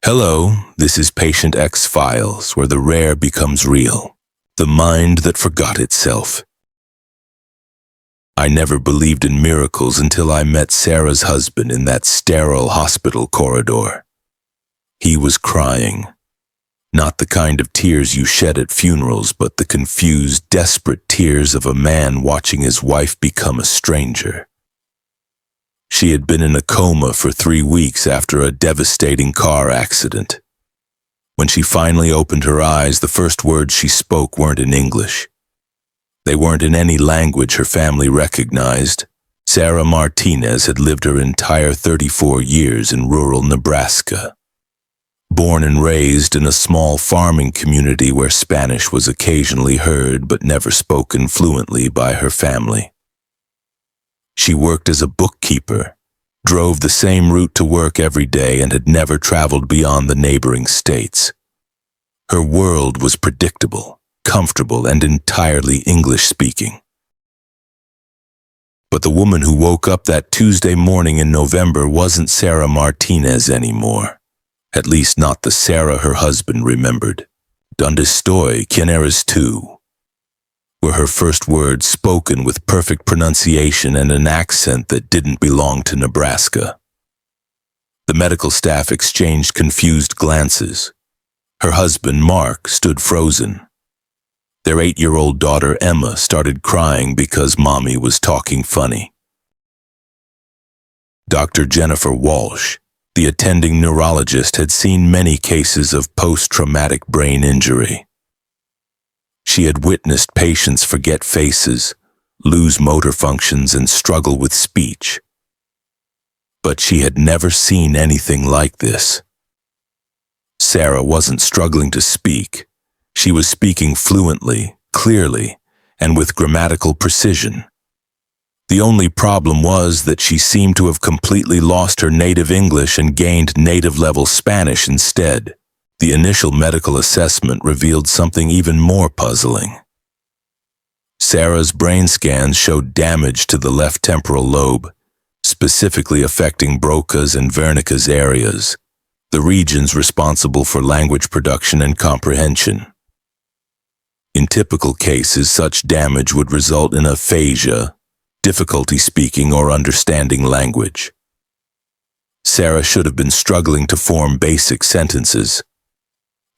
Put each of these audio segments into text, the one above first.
Hello, this is Patient X Files, where the rare becomes real. The mind that forgot itself. I never believed in miracles until I met Sarah's husband in that sterile hospital corridor. He was crying. Not the kind of tears you shed at funerals, but the confused, desperate tears of a man watching his wife become a stranger. She had been in a coma for 3 weeks after a devastating car accident. When she finally opened her eyes, the first words she spoke weren't in English. They weren't in any language her family recognized. Sarah Martinez had lived her entire 34 years in rural Nebraska. Born and raised in a small farming community where Spanish was occasionally heard but never spoken fluently by her family. She worked as a bookkeeper, drove the same route to work every day, and had never traveled beyond the neighboring states. Her world was predictable, comfortable, and entirely English-speaking. But the woman who woke up that Tuesday morning in November wasn't Sarah Martinez anymore. At least not the Sarah her husband remembered. "Donde estoy? ¿Quién eres tú?" were her first words, spoken with perfect pronunciation and an accent that didn't belong to Nebraska. The medical staff exchanged confused glances. Her husband, Mark, stood frozen. Their 8-year-old daughter, Emma, started crying because Mommy was talking funny. Dr. Jennifer Walsh, the attending neurologist, had seen many cases of post-traumatic brain injury. She had witnessed patients forget faces, lose motor functions, and struggle with speech. But she had never seen anything like this. Sarah wasn't struggling to speak. She was speaking fluently, clearly, and with grammatical precision. The only problem was that she seemed to have completely lost her native English and gained native-level Spanish instead. The initial medical assessment revealed something even more puzzling. Sarah's brain scans showed damage to the left temporal lobe, specifically affecting Broca's and Wernicke's areas, the regions responsible for language production and comprehension. In typical cases, such damage would result in aphasia, difficulty speaking or understanding language. Sarah should have been struggling to form basic sentences.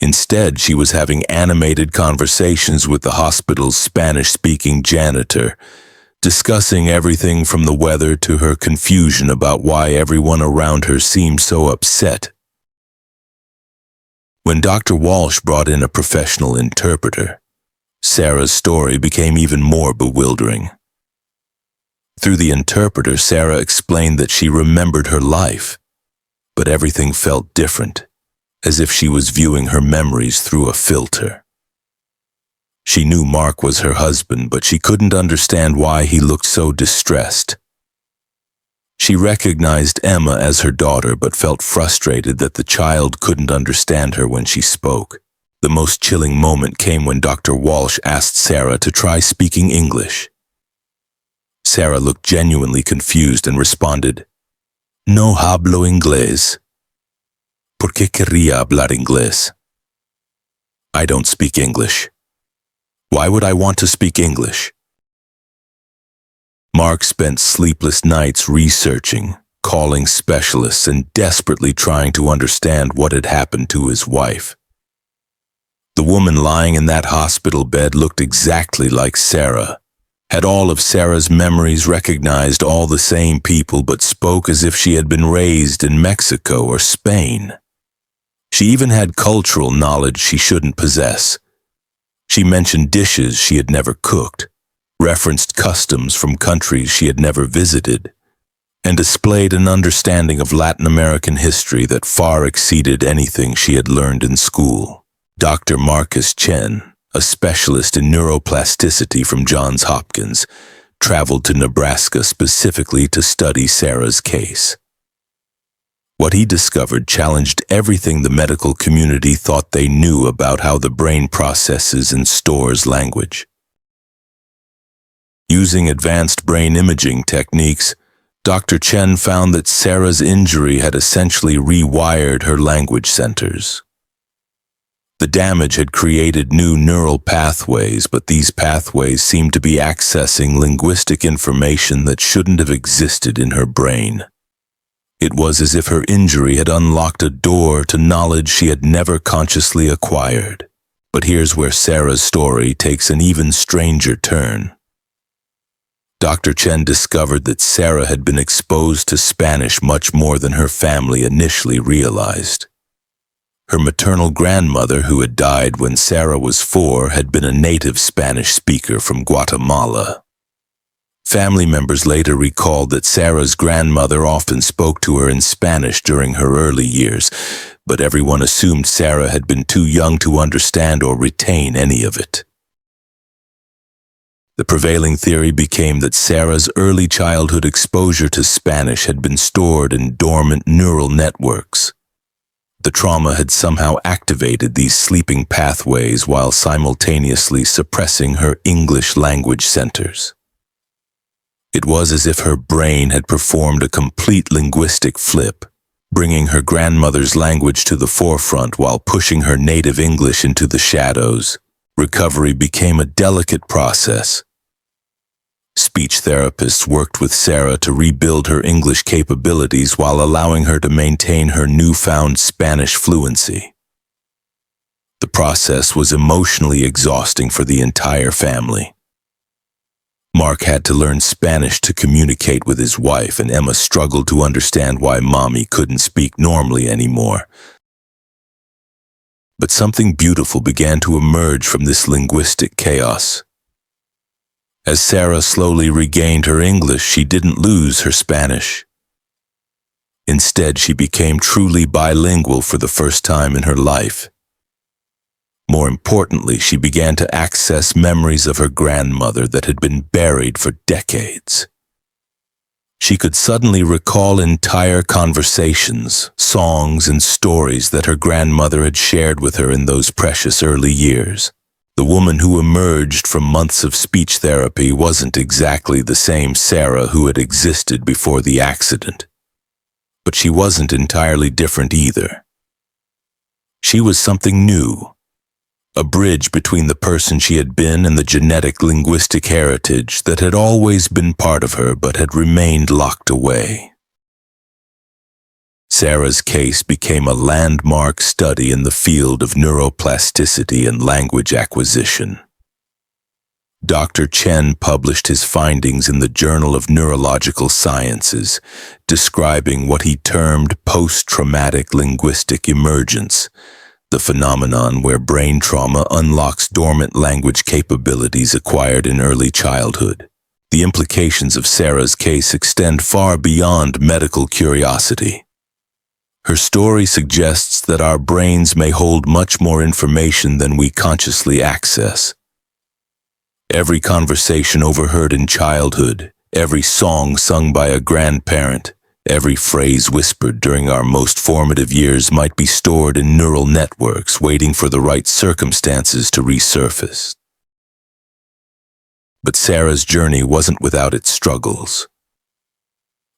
Instead, she was having animated conversations with the hospital's Spanish-speaking janitor, discussing everything from the weather to her confusion about why everyone around her seemed so upset. When Dr. Walsh brought in a professional interpreter, Sarah's story became even more bewildering. Through the interpreter, Sarah explained that she remembered her life, but everything felt different, as if she was viewing her memories through a filter. She knew Mark was her husband, but she couldn't understand why he looked so distressed. She recognized Emma as her daughter, but felt frustrated that the child couldn't understand her when she spoke. The most chilling moment came when Dr. Walsh asked Sarah to try speaking English. Sarah looked genuinely confused and responded, "No hablo inglés." ¿Por qué querría hablar inglés? I don't speak English. Why would I want to speak English? Mark spent sleepless nights researching, calling specialists, and desperately trying to understand what had happened to his wife. The woman lying in that hospital bed looked exactly like Sarah, had all of Sarah's memories, recognized all the same people, but spoke as if she had been raised in Mexico or Spain. She even had cultural knowledge she shouldn't possess. She mentioned dishes she had never cooked, referenced customs from countries she had never visited, and displayed an understanding of Latin American history that far exceeded anything she had learned in school. Dr. Marcus Chen, a specialist in neuroplasticity from Johns Hopkins, traveled to Nebraska specifically to study Sarah's case. What he discovered challenged everything the medical community thought they knew about how the brain processes and stores language. Using advanced brain imaging techniques, Dr. Chen found that Sarah's injury had essentially rewired her language centers. The damage had created new neural pathways, but these pathways seemed to be accessing linguistic information that shouldn't have existed in her brain. It was as if her injury had unlocked a door to knowledge she had never consciously acquired. But here's where Sarah's story takes an even stranger turn. Dr. Chen discovered that Sarah had been exposed to Spanish much more than her family initially realized. Her maternal grandmother, who had died when Sarah was 4, had been a native Spanish speaker from Guatemala. Family members later recalled that Sarah's grandmother often spoke to her in Spanish during her early years, but everyone assumed Sarah had been too young to understand or retain any of it. The prevailing theory became that Sarah's early childhood exposure to Spanish had been stored in dormant neural networks. The trauma had somehow activated these sleeping pathways while simultaneously suppressing her English language centers. It was as if her brain had performed a complete linguistic flip, bringing her grandmother's language to the forefront while pushing her native English into the shadows. Recovery became a delicate process. Speech therapists worked with Sarah to rebuild her English capabilities while allowing her to maintain her newfound Spanish fluency. The process was emotionally exhausting for the entire family. Mark had to learn Spanish to communicate with his wife, and Emma struggled to understand why Mommy couldn't speak normally anymore. But something beautiful began to emerge from this linguistic chaos. As Sarah slowly regained her English, she didn't lose her Spanish. Instead, she became truly bilingual for the first time in her life. More importantly, she began to access memories of her grandmother that had been buried for decades. She could suddenly recall entire conversations, songs, and stories that her grandmother had shared with her in those precious early years. The woman who emerged from months of speech therapy wasn't exactly the same Sarah who had existed before the accident. But she wasn't entirely different either. She was something new, a bridge between the person she had been and the genetic linguistic heritage that had always been part of her but had remained locked away. Sarah's case became a landmark study in the field of neuroplasticity and language acquisition. Dr. Chen published his findings in the Journal of Neurological Sciences, describing what he termed post-traumatic linguistic emergence, the phenomenon where brain trauma unlocks dormant language capabilities acquired in early childhood. The implications of Sarah's case extend far beyond medical curiosity. Her story suggests that our brains may hold much more information than we consciously access. Every conversation overheard in childhood, every song sung by a grandparent, every phrase whispered during our most formative years might be stored in neural networks waiting for the right circumstances to resurface. But Sarah's journey wasn't without its struggles.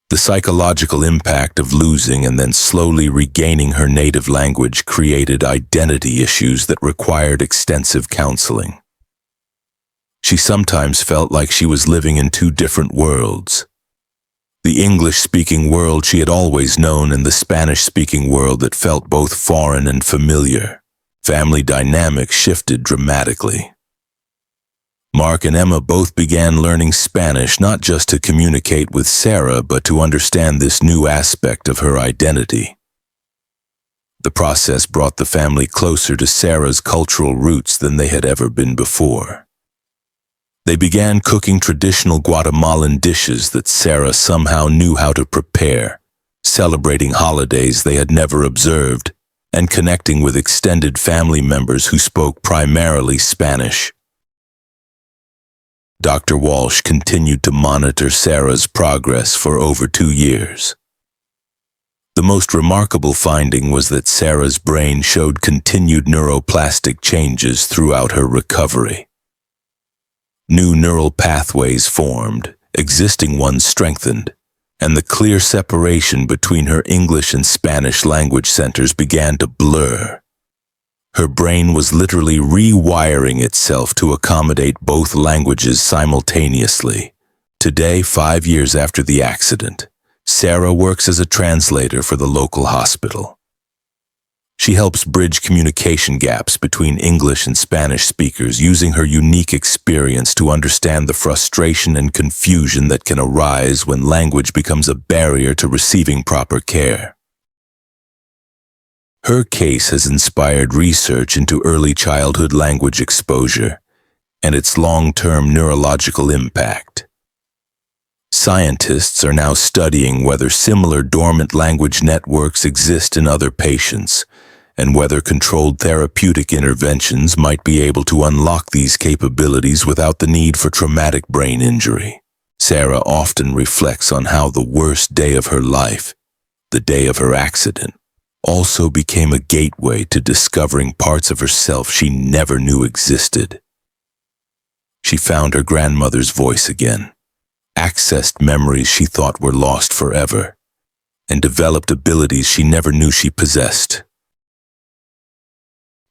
The psychological impact of losing and then slowly regaining her native language created identity issues that required extensive counseling. She sometimes felt like she was living in two different worlds. The English-speaking world she had always known and the Spanish-speaking world that felt both foreign and familiar. Family dynamics shifted dramatically. Mark and Emma both began learning Spanish not just to communicate with Sarah, but to understand this new aspect of her identity. The process brought the family closer to Sarah's cultural roots than they had ever been before. They began cooking traditional Guatemalan dishes that Sarah somehow knew how to prepare, celebrating holidays they had never observed, and connecting with extended family members who spoke primarily Spanish. Dr. Walsh continued to monitor Sarah's progress for over 2 years. The most remarkable finding was that Sarah's brain showed continued neuroplastic changes throughout her recovery. New neural pathways formed, existing ones strengthened, and the clear separation between her English and Spanish language centers began to blur. Her brain was literally rewiring itself to accommodate both languages simultaneously. Today, 5 years after the accident, Sarah works as a translator for the local hospital. She helps bridge communication gaps between English and Spanish speakers, using her unique experience to understand the frustration and confusion that can arise when language becomes a barrier to receiving proper care. Her case has inspired research into early childhood language exposure and its long-term neurological impact. Scientists are now studying whether similar dormant language networks exist in other patients, and whether controlled therapeutic interventions might be able to unlock these capabilities without the need for traumatic brain injury. Sarah often reflects on how the worst day of her life, the day of her accident, also became a gateway to discovering parts of herself she never knew existed. She found her grandmother's voice again, accessed memories she thought were lost forever, and developed abilities she never knew she possessed.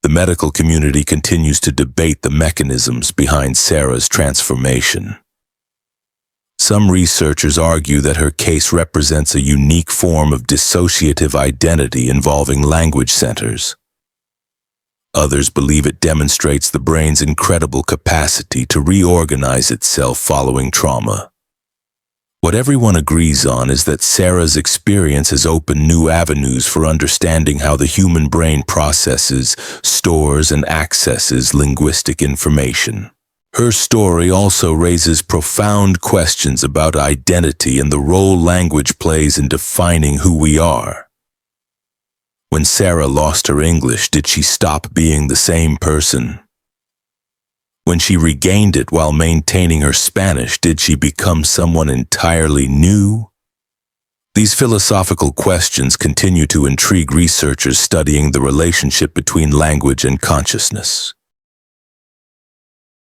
The medical community continues to debate the mechanisms behind Sarah's transformation. Some researchers argue that her case represents a unique form of dissociative identity involving language centers. Others believe it demonstrates the brain's incredible capacity to reorganize itself following trauma. What everyone agrees on is that Sarah's experience has opened new avenues for understanding how the human brain processes, stores, and accesses linguistic information. Her story also raises profound questions about identity and the role language plays in defining who we are. When Sarah lost her English, did she stop being the same person? When she regained it while maintaining her Spanish, did she become someone entirely new? These philosophical questions continue to intrigue researchers studying the relationship between language and consciousness.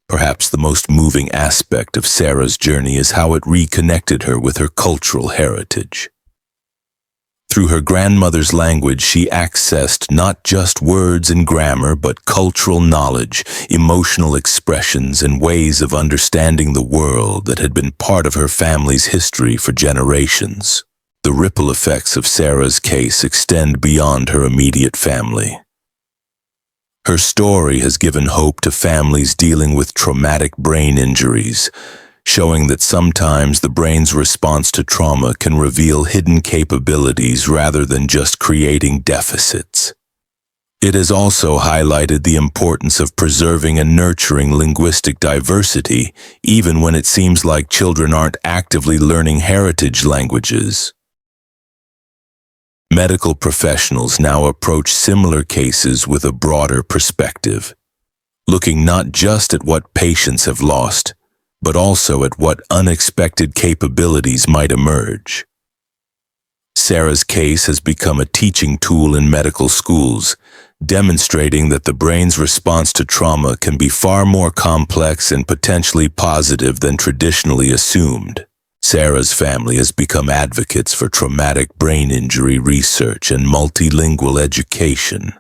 Perhaps the most moving aspect of Sarah's journey is how it reconnected her with her cultural heritage. Through her grandmother's language, she accessed not just words and grammar, but cultural knowledge, emotional expressions, and ways of understanding the world that had been part of her family's history for generations. The ripple effects of Sarah's case extend beyond her immediate family. Her story has given hope to families dealing with traumatic brain injuries, showing that sometimes the brain's response to trauma can reveal hidden capabilities rather than just creating deficits. It has also highlighted the importance of preserving and nurturing linguistic diversity, even when it seems like children aren't actively learning heritage languages. Medical professionals now approach similar cases with a broader perspective, looking not just at what patients have lost, but also at what unexpected capabilities might emerge. Sarah's case has become a teaching tool in medical schools, demonstrating that the brain's response to trauma can be far more complex and potentially positive than traditionally assumed. Sarah's family has become advocates for traumatic brain injury research and multilingual education.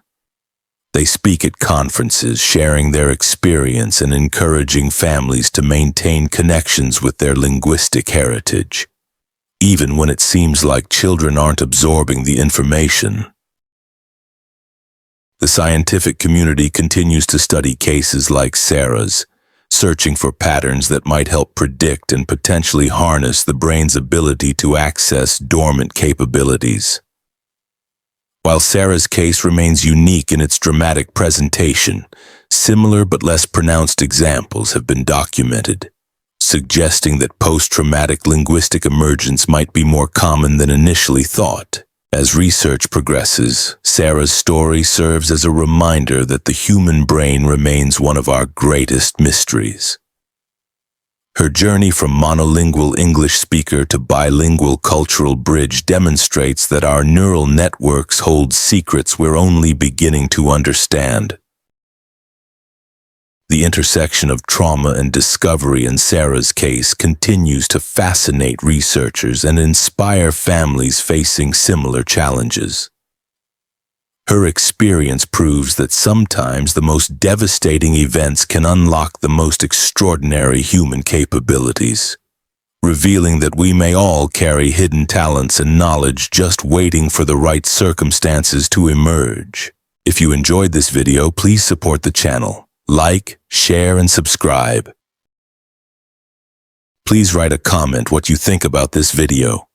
They speak at conferences, sharing their experience and encouraging families to maintain connections with their linguistic heritage, even when it seems like children aren't absorbing the information. The scientific community continues to study cases like Sarah's, searching for patterns that might help predict and potentially harness the brain's ability to access dormant capabilities. While Sarah's case remains unique in its dramatic presentation, similar but less pronounced examples have been documented, suggesting that post-traumatic linguistic emergence might be more common than initially thought. As research progresses, Sarah's story serves as a reminder that the human brain remains one of our greatest mysteries. Her journey from monolingual English speaker to bilingual cultural bridge demonstrates that our neural networks hold secrets we're only beginning to understand. The intersection of trauma and discovery in Sarah's case continues to fascinate researchers and inspire families facing similar challenges. Her experience proves that sometimes the most devastating events can unlock the most extraordinary human capabilities, revealing that we may all carry hidden talents and knowledge just waiting for the right circumstances to emerge. If you enjoyed this video, please support the channel. Like, share, and subscribe. Please write a comment what you think about this video.